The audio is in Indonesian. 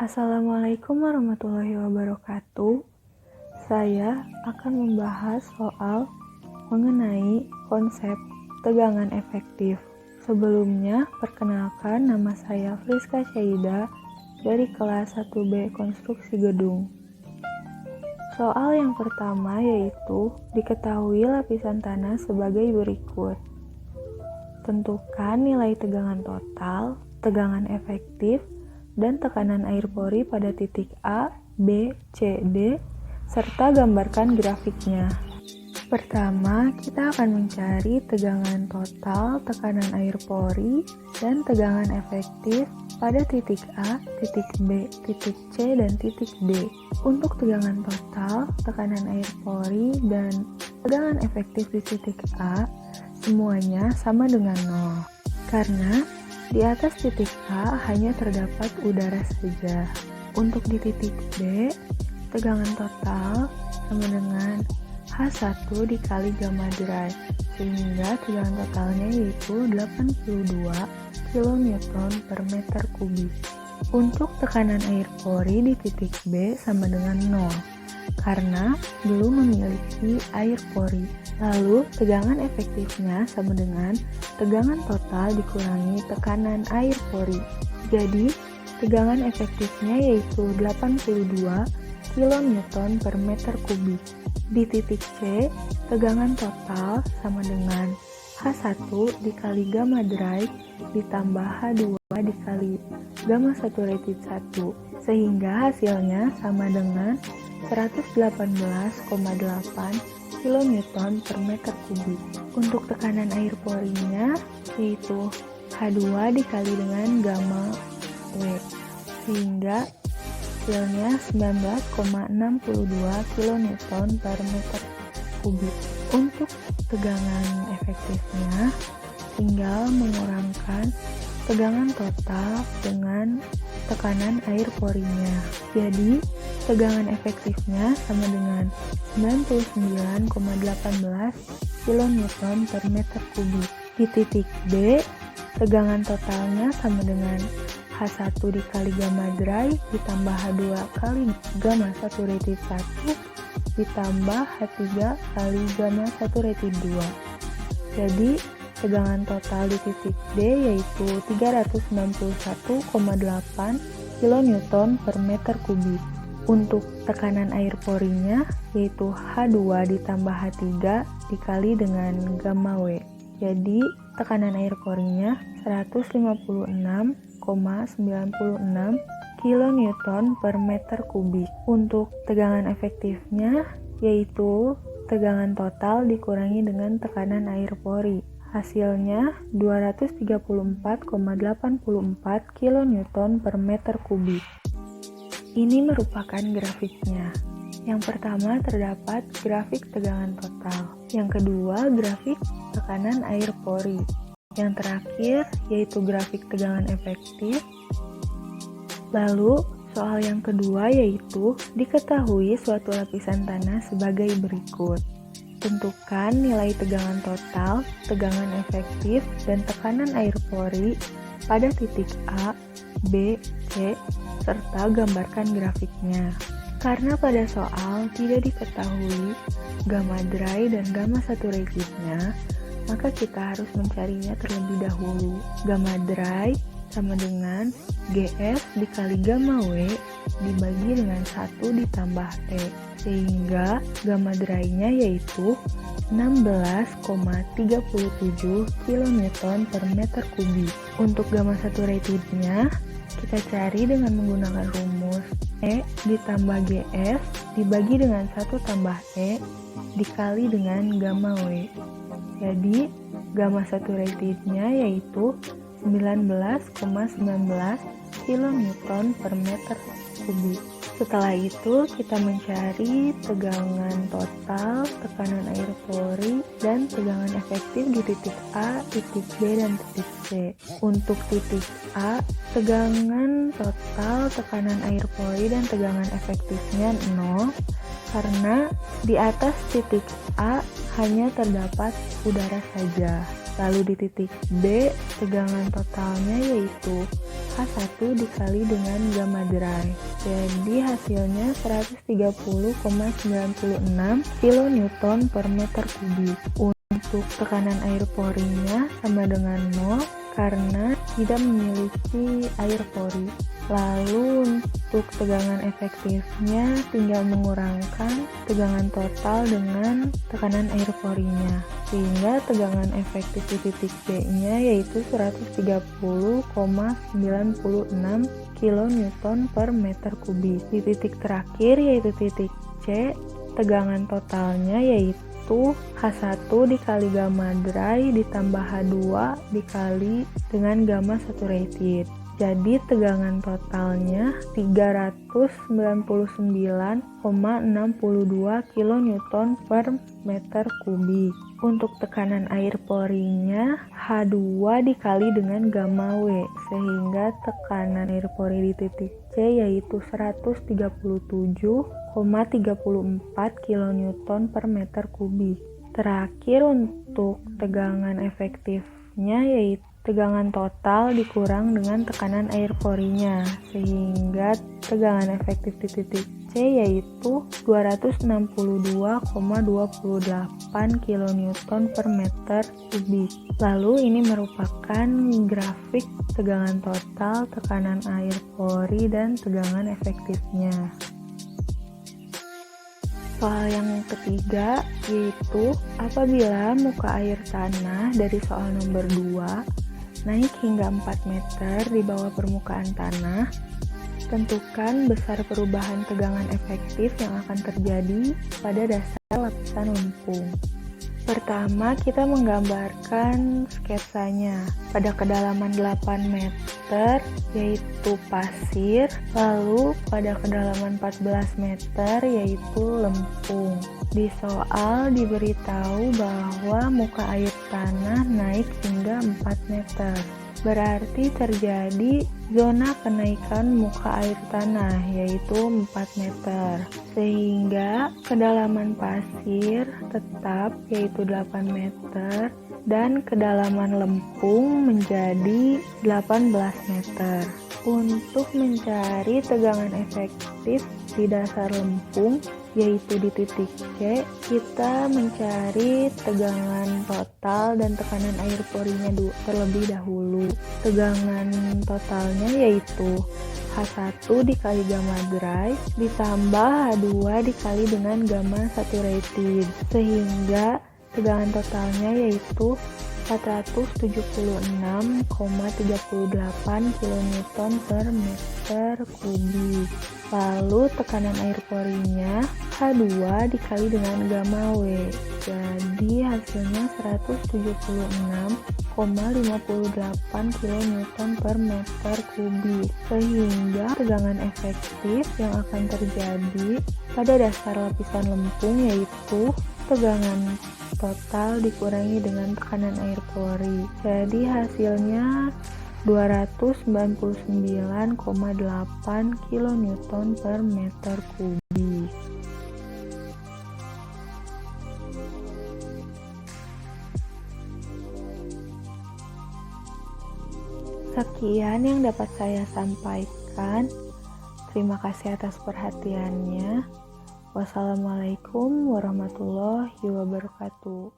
Assalamualaikum warahmatullahi wabarakatuh. Saya akan membahas soal mengenai konsep tegangan efektif. Sebelumnya, perkenalkan nama saya Friska Syaida dari kelas 1B Konstruksi Gedung. Soal yang pertama yaitu diketahui lapisan tanah sebagai berikut. Tentukan nilai tegangan total, tegangan efektif, dan tekanan air pori pada titik A, B, C, D, serta gambarkan grafiknya. Pertama, kita akan mencari tegangan total, tekanan air pori, dan tegangan efektif pada titik A, titik B, titik C, dan titik D. Untuk tegangan total, tekanan air pori, dan tegangan efektif di titik A, semuanya sama dengan 0. Karena di atas titik A hanya terdapat udara saja. Untuk di titik B, tegangan total sama dengan H1 dikali gamma dry, sehingga tegangan totalnya yaitu 82 kN per meter kubik. Untuk tekanan air pori di titik B sama dengan 0, karena belum memiliki air pori. Lalu, tegangan efektifnya sama dengan tegangan total dikurangi tekanan air pori. Jadi, tegangan efektifnya yaitu 82 kN per meter kubik. Di titik C, tegangan total sama dengan H1 dikali gamma dry ditambah H2 dikali gamma saturated 1, sehingga hasilnya sama dengan 118,8 kN per meter kubik. Untuk tekanan air porinya yaitu H2 dikali dengan gamma W, sehingga hasilnya 19,62 kN per meter kubik. Untuk tegangan efektifnya tinggal mengurangkan tegangan total dengan tekanan air porinya. Jadi, tegangan efektifnya sama dengan 99,18 kN per meter kubik. Di titik D, tegangan totalnya sama dengan H1 dikali gamma dry ditambah H2 kali gamma saturated 1 ditambah H3 kali gamma saturated 2. Jadi, tegangan total di titik D yaitu 391,8 kN per meter kubik. Untuk tekanan air porinya yaitu H2 ditambah H3 dikali dengan gamma W. Jadi, tekanan air porinya 156,96 kN per meter kubik. Untuk tegangan efektifnya yaitu tegangan total dikurangi dengan tekanan air pori. Hasilnya 234,84 kN per meter kubik. Ini merupakan grafiknya. Yang pertama terdapat grafik tegangan total. Yang kedua grafik tekanan air pori. Yang terakhir yaitu grafik tegangan efektif. Lalu soal yang kedua yaitu diketahui suatu lapisan tanah sebagai berikut. Tentukan nilai tegangan total, tegangan efektif, dan tekanan air pori pada titik A, B, C, serta gambarkan grafiknya. Karena pada soal tidak diketahui gamma dry dan gamma saturatednya, maka kita harus mencarinya terlebih dahulu. Gamma dry sama dengan GF dikali gamma W dibagi dengan 1 ditambah E, sehingga gamma dry-nya yaitu 16,37 kN per meter kubik. Untuk gamma saturatednya kita cari dengan menggunakan rumus E ditambah GF dibagi dengan 1 tambah E dikali dengan gamma W. Jadi, gamma saturatednya yaitu 19,19 kN per meter kubik. Setelah itu, kita mencari tegangan total, tekanan air pori, dan tegangan efektif di titik A, titik B, dan titik C. Untuk titik A, tegangan total, tekanan air pori, dan tegangan efektifnya 0, karena di atas titik A hanya terdapat udara saja. Lalu di titik B, tegangan totalnya yaitu H1 dikali dengan gamma dry. Jadi hasilnya 130,96 kN per meter kubik. Untuk tekanan air porinya sama dengan 0 karena tidak memiliki air pori. Lalu untuk tegangan efektifnya tinggal mengurangkan tegangan total dengan tekanan air porinya, sehingga tegangan efektif di titik C-nya yaitu 130,96 kN per meter kubik. Di titik terakhir yaitu titik C, tegangan totalnya yaitu H1 dikali gamma dry ditambah H2 dikali dengan gamma saturated. Jadi tegangan totalnya 399,62 kN per meter kubik. Untuk tekanan air porinya H2 dikali dengan gamma W, sehingga tekanan air pori di titik C yaitu 137,34 kN per meter kubik. Terakhir untuk tegangan efektifnya yaitu tegangan total dikurang dengan tekanan air porinya, sehingga tegangan efektif di titik C yaitu 262,28 kN per meter kubik. Lalu ini merupakan grafik tegangan total, tekanan air pori, dan tegangan efektifnya. Soal yang ketiga yaitu apabila muka air tanah dari soal nomor 2 naik hingga 4 meter di bawah permukaan tanah, tentukan besar perubahan tegangan efektif yang akan terjadi pada dasar lapisan lempung. Pertama, kita menggambarkan sketsanya. Pada kedalaman 8 meter yaitu pasir, lalu pada kedalaman 14 meter yaitu lempung. Di soal diberitahu bahwa muka air tanah naik hingga 4 meter. Berarti terjadi zona kenaikan muka air tanah yaitu 4 meter. Sehingga kedalaman pasir tetap yaitu 8 meter dan kedalaman lempung menjadi 18 meter. Untuk mencari tegangan efektif di dasar lempung yaitu di titik C, kita mencari tegangan total dan tekanan air porinya terlebih dahulu. Tegangan totalnya yaitu H1 dikali gamma dry ditambah H2 dikali dengan gamma saturated, sehingga tegangan totalnya yaitu 476,38 kN per meter kubik. Lalu tekanan air porinya H2 dikali dengan gamma W. Jadi hasilnya 176,58 kN per meter kubik. Sehingga tegangan efektif yang akan terjadi pada dasar lapisan lempung yaitu tegangan total dikurangi dengan tekanan air pori. Jadi hasilnya 299,8 kN per meter kubik. Sekian yang dapat saya sampaikan. Terima kasih atas perhatiannya. Wassalamualaikum warahmatullahi wabarakatuh.